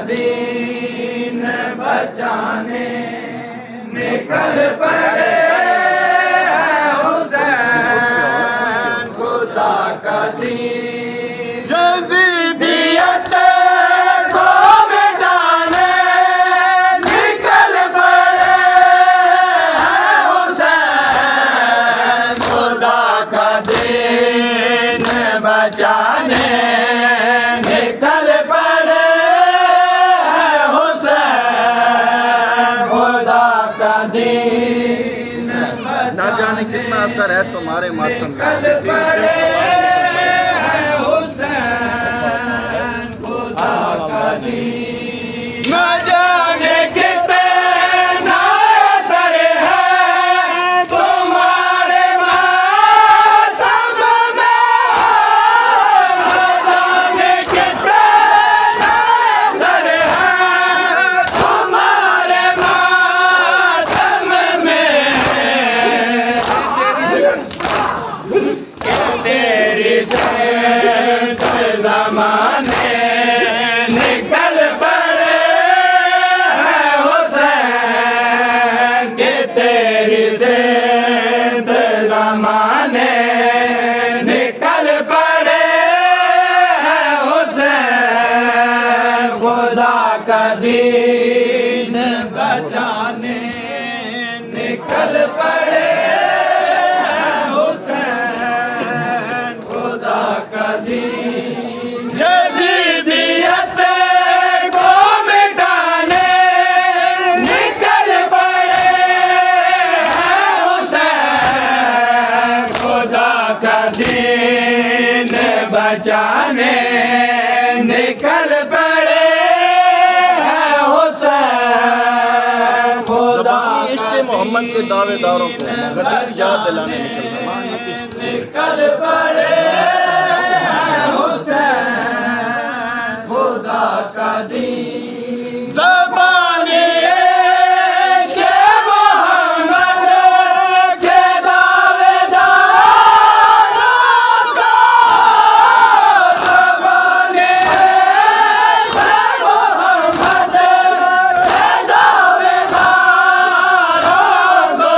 दीन बचाने निकल पड़े हुसैन, खुदा का दीन यजीदियत को मिटाने निकल पड़े हुसैन, खुदा का दीन बचाने निकल पड़े हुसैन, खुदा का दीन ना जाने कितना असर है तुम्हारे मातम में। निकल पड़े हुसैन, खुदा का दीन न जाने कितना असर है तुम्हारे मातम में, न जाने कितना असर है तुम्हारे मातम में, तेरी से ज़माने निकल पड़े हैं हुसैन, के तेरी से ज़माने निकल पड़े हैं हुसैन, खुदा का दीन बचाने निकल पड़े हैं हुसैन, खुदा का दीन यजीदियत को मिटाने निकल पड़े हैं हुसैन, खुदा का दीन बचाने निकल पड़े हैं हुसैन, खुदा ज़बानी इश्क़ मोहम्मद के दावेदारों को गदीर याद दिलाने निकल पड़े हैं हुसैन, खुदा का दीन ज़बानी इश्क़ मोहम्मद के दावेदारों को, ज़बानी इश्क़ मोहम्मद के दावेदारों को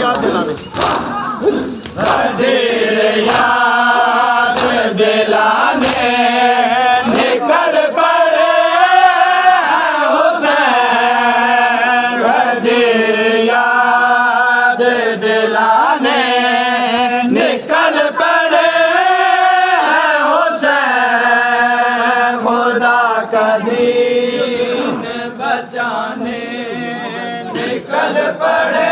याद दिलाने। गदीर याद दिलाने निकल पड़े हैं हुसैन, गदीर याद दिलाने निकल पड़े हैं हुसैन, खुदा का दीन बचाने निकल पड़े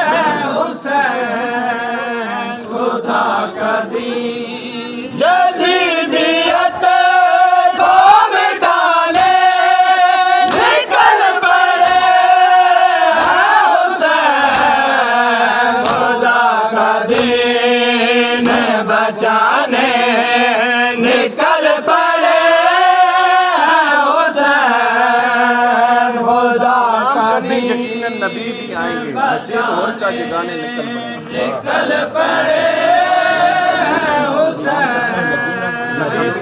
हैं हुसैन, खुदा का दीन यजीदियत को मिटाने निकल पड़े हैं हुसैन, खुदा का दीन बचाने निकल पड़े हैं हुसैन, खुदा काम का करने दीन यकीनन नबी भी आएंगे, नसीब और का जगाने निकल पड़े। निकल पड़े हैं हुसैन,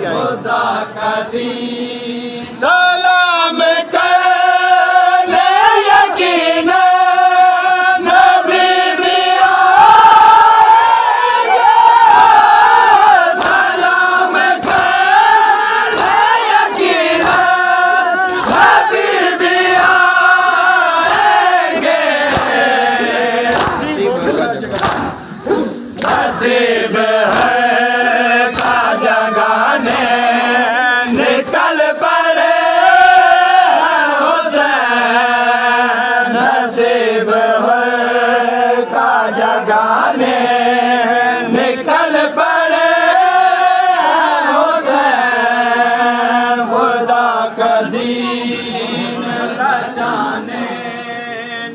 खुदा का दीन सलाम करने यकीनन नबी भी आएंगे, सलाम करने यकीनन नबी भी आएंगे, नसीब है का जगाने निकल पड़े हैं हुसैन, नसीब है का जगाने निकल पड़े हैं हुसैन, खुदा का दीन बचाने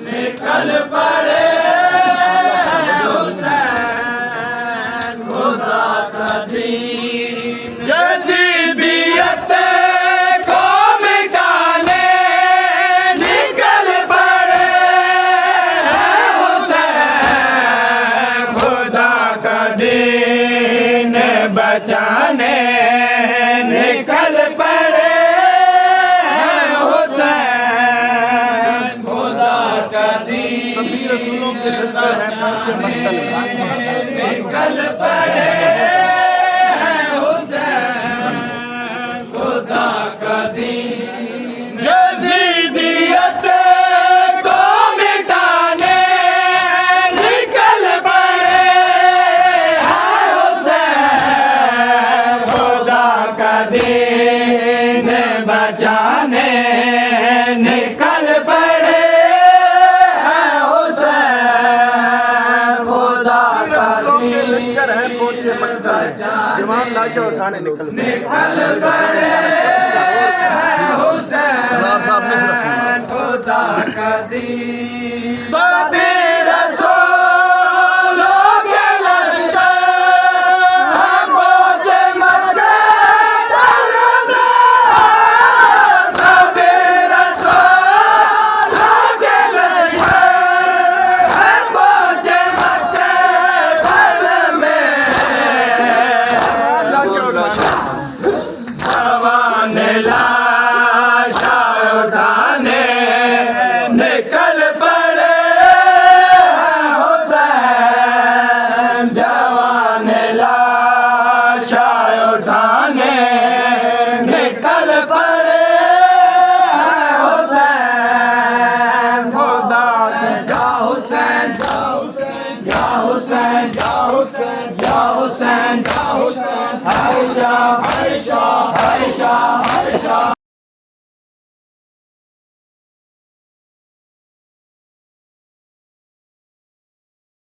निकल पड़े हैं हुसैन, खुदा का दीन यजीदियत को मिटाने निकल पड़े हैं हुसैन, खुदा का दीन बचाने निकल पड़े निकल पड़े हैं हुसैन खुदा का दीन यजीदियत को मिटाने निकल पड़े हैं हुसैन खुदा का दीन बचाने निकल पड़े हैं हुसैन खुदा का रसूलों के दीन लश्कर हैं पहुंचे मक्का में जवान लाशें उठाने निकल पड़े पड़े हैं हुसैन सरदार साहब ने रसूल खुदा का दीन सभी रसूलों के लश्कर हैं पहुंचे मक्का में सभी रसूलों के लश्कर हैं पहुंचे मक्का में लाशें उठाने जवान लाशा उठाने निकल पड़े हैं हुसैन जवान लाशा उठाने निकल पड़े हैं हुसैन खुदा या हुसैन या हुसैन या हुसैन या हुसैन या हुसैन या हुसैन आयशा आयशा आयशा आयशा